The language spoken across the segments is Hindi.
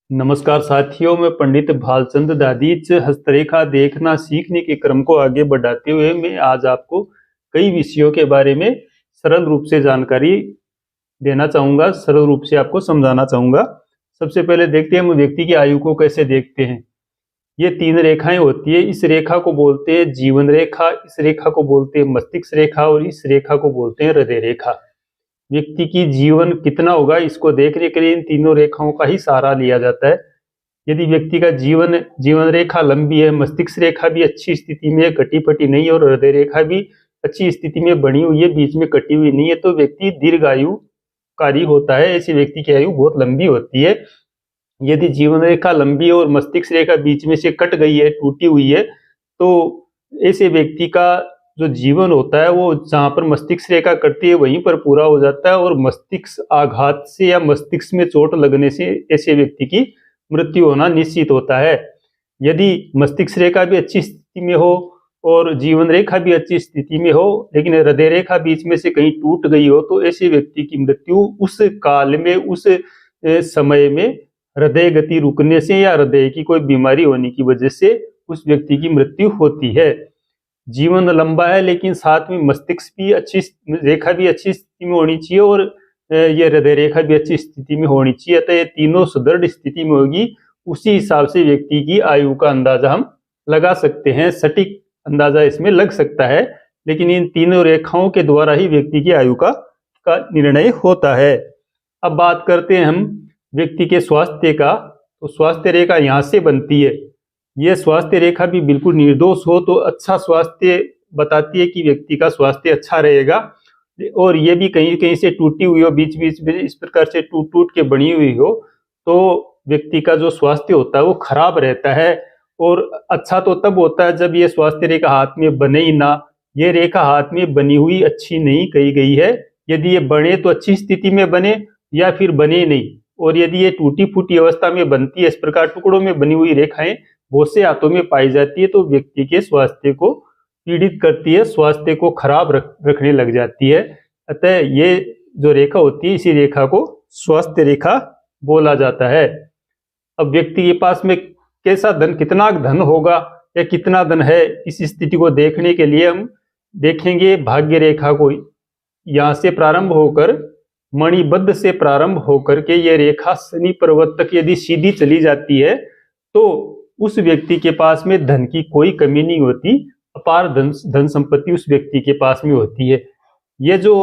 नमस्कार साथियों, मैं पंडित भालचंद दादीच हस्तरेखा देखना सीखने के क्रम को आगे बढ़ाते हुए मैं आज आपको कई विषयों के बारे में सरल रूप से जानकारी देना चाहूँगा, सरल रूप से आपको समझाना चाहूँगा। सबसे पहले देखते हैं हम व्यक्ति की आयु को कैसे देखते हैं। ये 3 रेखाएं होती है। इस रेखा को बोलते हैं जीवन रेखा, इस रेखा को बोलते हैं मस्तिष्क रेखा और इस रेखा को बोलते हैं हृदय रेखा। व्यक्ति की जीवन कितना होगा इसको देखने के लिए इन तीनों रेखाओं का ही सहारा लिया जाता है। यदि व्यक्ति का जीवन रेखा लंबी है, मस्तिष्क रेखा भी अच्छी स्थिति में है, कटी पटी नहीं, और हृदय रेखा भी अच्छी स्थिति में बनी हुई है, बीच में कटी हुई नहीं है, तो व्यक्ति दीर्घायुकारी होता है। ऐसे व्यक्ति की आयु बहुत लंबी होती है। यदि जीवन रेखा लंबी है और मस्तिष्क रेखा बीच में से कट गई है, टूटी हुई है, तो ऐसे व्यक्ति का जो जीवन होता है वो जहाँ पर मस्तिष्क रेखा कटती है वहीं पर पूरा हो जाता है, और मस्तिष्क आघात से या मस्तिष्क में चोट लगने से ऐसे व्यक्ति की मृत्यु होना निश्चित होता है। यदि मस्तिष्क रेखा भी अच्छी स्थिति में हो और जीवन रेखा भी अच्छी स्थिति में हो, लेकिन हृदय रेखा बीच में से कहीं टूट गई हो, तो ऐसे व्यक्ति की मृत्यु उस काल में, उस समय में हृदय गति रुकने से या हृदय की कोई बीमारी होने की वजह से उस व्यक्ति की मृत्यु होती है। जीवन लंबा है लेकिन साथ में मस्तिष्क भी अच्छी रेखा भी अच्छी स्थिति में होनी चाहिए और ये हृदय रेखा भी अच्छी स्थिति में होनी चाहिए। अतः ये तीनों सुदृढ़ स्थिति में होगी, उसी हिसाब से व्यक्ति की आयु का अंदाजा हम लगा सकते हैं। सटीक अंदाजा इसमें लग सकता है, लेकिन इन तीनों रेखाओं के द्वारा ही व्यक्ति की आयु का निर्णय होता है। अब बात करते हैं हम व्यक्ति के स्वास्थ्य का। तो स्वास्थ्य रेखा यहाँ से बनती है। यह स्वास्थ्य रेखा भी बिल्कुल निर्दोष हो तो अच्छा स्वास्थ्य बताती है कि व्यक्ति का स्वास्थ्य अच्छा रहेगा, और ये भी कहीं कहीं से टूटी हुई हो, बीच बीच में इस प्रकार से टूट टूट के बनी हुई हो, तो व्यक्ति का जो स्वास्थ्य होता है वो खराब रहता है। और अच्छा तो तब होता है जब ये स्वास्थ्य रेखा हाथ में बने ही ना। ये रेखा हाथ में बनी हुई अच्छी नहीं कही गई है। यदि ये बने तो अच्छी स्थिति में बने या फिर बने नहीं, और यदि ये टूटी फूटी अवस्था में बनती है, इस प्रकार टुकड़ों में बनी हुई रेखाएं बहुत से हाथों में पाई जाती है, तो व्यक्ति के स्वास्थ्य को पीड़ित करती है, स्वास्थ्य को खराब रखने लग जाती है। अतः ये जो रेखा होती है, इसी रेखा को स्वास्थ्य रेखा बोला जाता है। अब व्यक्ति के पास में कैसा धन, कितना धन होगा या कितना धन है, इस स्थिति को देखने के लिए हम देखेंगे भाग्य रेखा को। यहाँ से प्रारंभ होकर मणिबद्ध से प्रारंभ होकर के ये रेखा शनि पर्वत तक यदि सीधी चली जाती है, तो उस व्यक्ति के पास में धन की कोई कमी नहीं होती। अपार धन संपत्ति उस व्यक्ति के पास में होती है। ये जो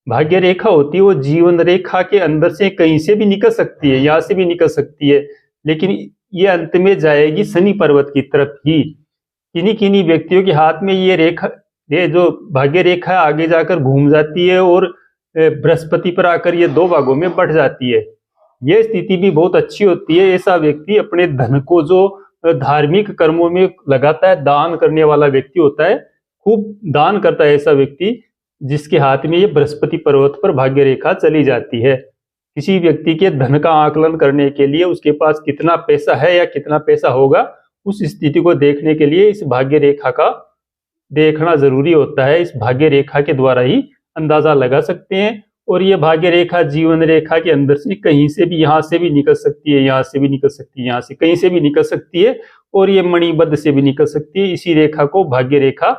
भाग्य रेखा होती है वो जीवन रेखा के अंदर से कहीं से भी निकल सकती है, यहाँ से भी निकल सकती है, लेकिन ये अंत में जाएगी शनि पर्वत की तरफ ही। किन्हीं किन्हीं व्यक्तियों के हाथ में ये रेखा, ये जो भाग्य रेखा आगे जाकर घूम जाती है और बृहस्पति पर आकर ये 2 भागों में बढ़ जाती है। ये स्थिति भी बहुत अच्छी होती है। ऐसा व्यक्ति अपने धन को जो धार्मिक कर्मों में लगाता है, दान करने वाला व्यक्ति होता है, खूब दान करता है ऐसा व्यक्ति जिसके हाथ में ये बृहस्पति पर्वत पर भाग्य रेखा चली जाती है। किसी व्यक्ति के धन का आकलन करने के लिए उसके पास कितना पैसा है या कितना पैसा होगा, उस स्थिति को देखने के लिए इस भाग्य रेखा का देखना जरूरी होता है। इस भाग्य रेखा के द्वारा ही अंदाजा लगा सकते हैं। और ये भाग्य रेखा जीवन रेखा के अंदर से कहीं से भी, यहाँ से भी निकल सकती है, यहाँ से भी निकल सकती है, यहाँ से कहीं से भी निकल सकती है, और ये मणिबद्ध से भी निकल सकती है। इसी रेखा को भाग्य रेखा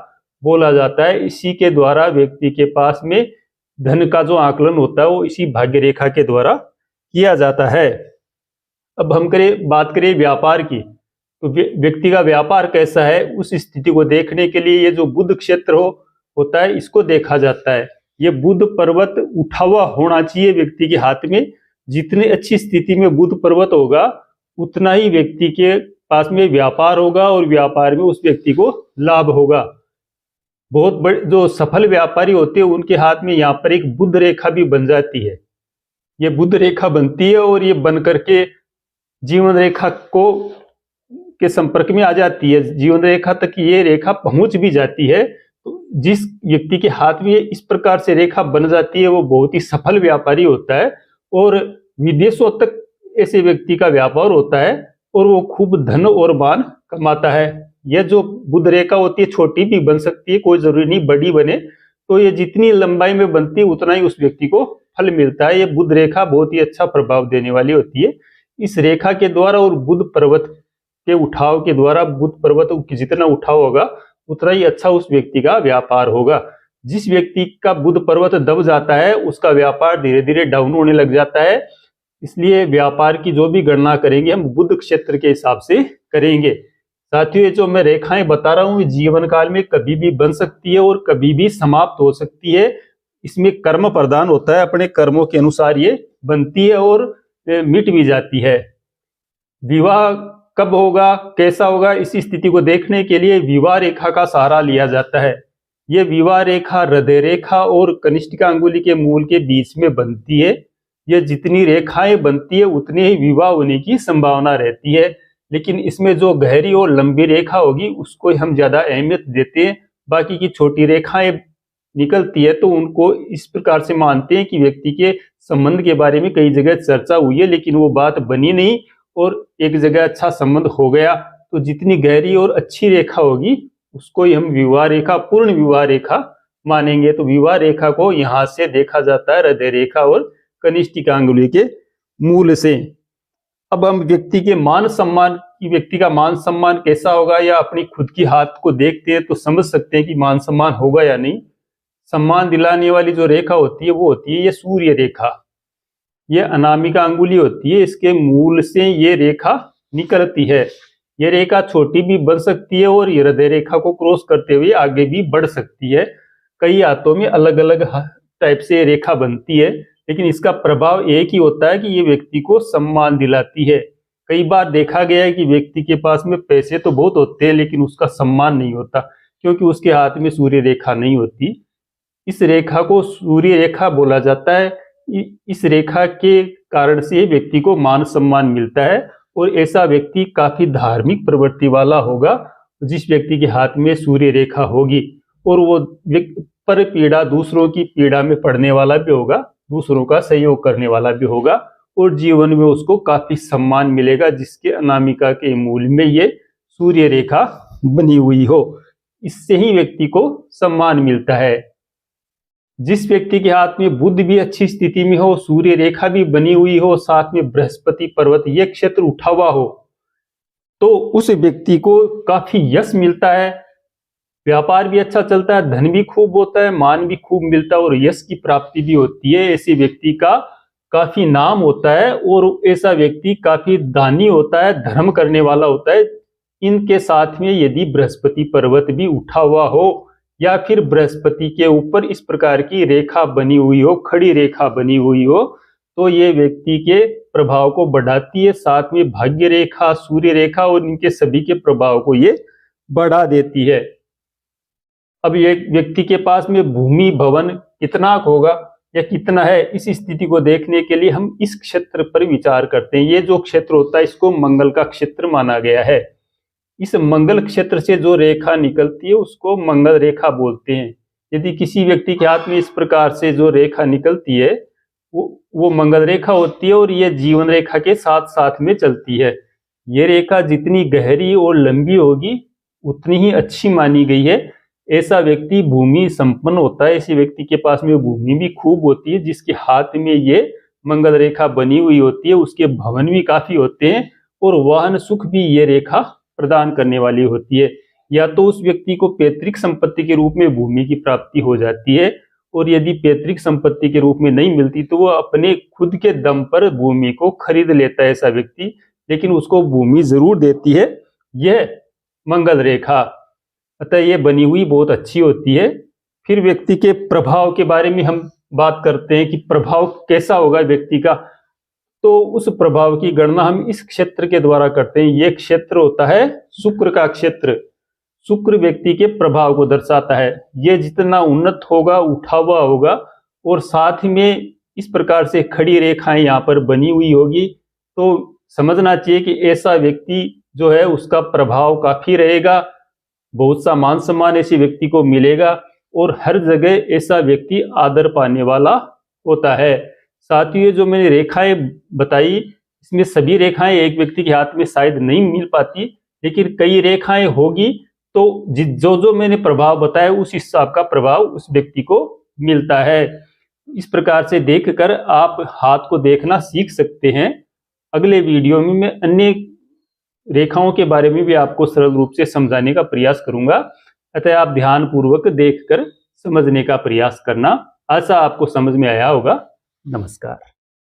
बोला जाता है। इसी के द्वारा व्यक्ति के पास में धन का जो आकलन होता है वो इसी भाग्य रेखा के द्वारा किया जाता है। अब हम बात करें व्यापार की। तो व्यक्ति का व्यापार कैसा है, उस स्थिति को देखने के लिए ये जो बुध क्षेत्र होता है इसको देखा जाता है। ये बुध पर्वत उठा हुआ होना चाहिए व्यक्ति के हाथ में। जितनी अच्छी स्थिति में बुध पर्वत होगा उतना ही व्यक्ति के पास में व्यापार होगा और व्यापार में उस व्यक्ति को लाभ होगा। बहुत बड़े जो सफल व्यापारी होते हैं उनके हाथ में यहाँ पर एक बुध रेखा भी बन जाती है। ये बुध रेखा बनती है और ये बन करके जीवन रेखा के संपर्क में आ जाती है। जीवन रेखा तक ये रेखा पहुंच भी जाती है। तो जिस व्यक्ति के हाथ में इस प्रकार से रेखा बन जाती है वो बहुत ही सफल व्यापारी होता है, और विदेशों तक ऐसे व्यक्ति का व्यापार होता है और वो खूब धन और मान कमाता है। यह जो बुध रेखा होती है छोटी भी बन सकती है, कोई जरूरी नहीं बड़ी बने। तो ये जितनी लंबाई में बनती है उतना ही उस व्यक्ति को फल मिलता है। ये बुध रेखा बहुत ही अच्छा प्रभाव देने वाली होती है। इस रेखा के द्वारा और बुध पर्वत के उठाव के द्वारा, बुध पर्वत जितना उठाव होगा उतना ही अच्छा उस व्यक्ति का व्यापार होगा। जिस व्यक्ति का बुध पर्वत दब जाता है उसका व्यापार धीरे धीरे डाउन होने लग जाता है। इसलिए व्यापार की जो भी गणना करेंगे हम बुध क्षेत्र के हिसाब से करेंगे। साथियों, ये जो मैं रेखाएं बता रहा हूँ जीवन काल में कभी भी बन सकती है और कभी भी समाप्त हो सकती है। इसमें कर्म प्रदान होता है, अपने कर्मों के अनुसार ये बनती है और मिट भी जाती है। विवाह कब होगा, कैसा होगा, इसी स्थिति को देखने के लिए विवाह रेखा का सहारा लिया जाता है। ये विवाह रेखा हृदय रेखा और कनिष्ठिका अंगुली के मूल के बीच में बनती है। ये जितनी रेखाएं बनती है उतनी ही विवाह होने की संभावना रहती है, लेकिन इसमें जो गहरी और लंबी रेखा होगी उसको हम ज्यादा अहमियत देते हैं। बाकी की छोटी रेखाएं निकलती है तो उनको इस प्रकार से मानते हैं कि व्यक्ति के संबंध के बारे में कई जगह चर्चा हुई है लेकिन वो बात बनी नहीं और एक जगह अच्छा संबंध हो गया। तो जितनी गहरी और अच्छी रेखा होगी उसको ही हम विवाह रेखा, पूर्ण विवाह रेखा मानेंगे। तो विवाह रेखा को यहाँ से देखा जाता है हृदय रेखा और कनिष्ठिका अंगुली के मूल से। अब हम व्यक्ति के मान सम्मान की, व्यक्ति का मान सम्मान कैसा होगा या अपनी खुद की हाथ को देखते हैं तो समझ सकते हैं कि मान सम्मान होगा या नहीं। सम्मान दिलाने वाली जो रेखा होती है वो होती है ये सूर्य रेखा। ये अनामिका अंगुली होती है, इसके मूल से ये रेखा निकलती है। ये रेखा छोटी भी बन सकती है और हृदय रेखा को क्रॉस करते हुए आगे भी बढ़ सकती है। कई हाथों में अलग अलग टाइप से रेखा बनती है, लेकिन इसका प्रभाव एक ही होता है कि ये व्यक्ति को सम्मान दिलाती है। कई बार देखा गया है कि व्यक्ति के पास में पैसे तो बहुत होते हैं लेकिन उसका सम्मान नहीं होता, क्योंकि उसके हाथ में सूर्य रेखा नहीं होती। इस रेखा को सूर्य रेखा बोला जाता है। इस रेखा के कारण से व्यक्ति को मान सम्मान मिलता है और ऐसा व्यक्ति काफी धार्मिक प्रवृत्ति वाला होगा जिस व्यक्ति के हाथ में सूर्य रेखा होगी, और वो पर पीड़ा, दूसरों की पीड़ा में पड़ने वाला भी होगा, दूसरों का सहयोग करने वाला भी होगा और जीवन में उसको काफी सम्मान मिलेगा जिसके अनामिका के मूल में ये सूर्य रेखा बनी हुई हो। इससे ही व्यक्ति को सम्मान मिलता है। जिस व्यक्ति के हाथ में बुध भी अच्छी स्थिति में हो, सूर्य रेखा भी बनी हुई हो, साथ में बृहस्पति पर्वत ये क्षेत्र उठा हुआ हो, तो उस व्यक्ति को काफी यश मिलता है, व्यापार भी अच्छा चलता है, धन भी खूब होता है, मान भी खूब मिलता है और यश की प्राप्ति भी होती है। ऐसे व्यक्ति का काफी नाम होता है और ऐसा व्यक्ति काफी दानी होता है, धर्म करने वाला होता है। इनके साथ में यदि बृहस्पति पर्वत भी उठा हुआ हो या फिर बृहस्पति के ऊपर इस प्रकार की रेखा बनी हुई हो, खड़ी रेखा बनी हुई हो, तो ये व्यक्ति के प्रभाव को बढ़ाती है। साथ में भाग्य रेखा, सूर्य रेखा और इनके सभी के प्रभाव को ये बढ़ा देती है। अब ये व्यक्ति के पास में भूमि भवन कितना होगा या कितना है, इस स्थिति को देखने के लिए हम इस क्षेत्र पर विचार करते हैं। ये जो क्षेत्र होता है इसको मंगल का क्षेत्र माना गया है। इस मंगल क्षेत्र से जो रेखा निकलती है उसको मंगल रेखा बोलते हैं। यदि किसी व्यक्ति के हाथ में इस प्रकार से जो रेखा निकलती है वो मंगल रेखा होती है और ये जीवन रेखा के साथ साथ में चलती है। ये रेखा जितनी गहरी और लंबी होगी उतनी ही अच्छी मानी गई है। ऐसा व्यक्ति भूमि संपन्न होता है, ऐसे व्यक्ति के पास में भूमि भी खूब होती है, जिसके हाथ में ये मंगल रेखा बनी हुई होती है, उसके भवन भी काफी होते हैं और वाहन सुख भी ये रेखा प्रदान करने वाली होती है। या तो उस व्यक्ति को पैतृक संपत्ति के रूप में भूमि की प्राप्ति हो जाती है, और यदि पैतृक संपत्ति के रूप में नहीं मिलती तो वो अपने खुद के दम पर भूमि को खरीद लेता है ऐसा व्यक्ति, लेकिन उसको भूमि जरूर देती है यह मंगल रेखा। अतः ये बनी हुई बहुत अच्छी होती है। फिर व्यक्ति के प्रभाव के बारे में हम बात करते हैं कि प्रभाव कैसा होगा व्यक्ति का, तो उस प्रभाव की गणना हम इस क्षेत्र के द्वारा करते हैं। ये क्षेत्र होता है शुक्र का क्षेत्र। शुक्र व्यक्ति के प्रभाव को दर्शाता है। ये जितना उन्नत होगा, उठा हुआ होगा और साथ में इस प्रकार से खड़ी रेखाएं यहाँ पर बनी हुई होगी, तो समझना चाहिए कि ऐसा व्यक्ति जो है उसका प्रभाव काफी रहेगा, बहुत सा मान सम्मान ऐसे व्यक्ति को मिलेगा और हर जगह ऐसा व्यक्ति आदर पाने वाला होता है। साथ ही जो मैंने रेखाएं बताई इसमें सभी रेखाएं एक व्यक्ति के हाथ में शायद नहीं मिल पाती, लेकिन कई रेखाएं होगी तो जो जो मैंने प्रभाव बताया उस हिसाब का प्रभाव उस व्यक्ति को मिलता है। इस प्रकार से देखकर आप हाथ को देखना सीख सकते हैं। अगले वीडियो में मैं अन्य रेखाओं के बारे में भी आपको सरल रूप से समझाने का प्रयास करूंगा। अतः आप ध्यान पूर्वक देखकर समझने का प्रयास करना। आशा आपको समझ में आया होगा। नमस्कार।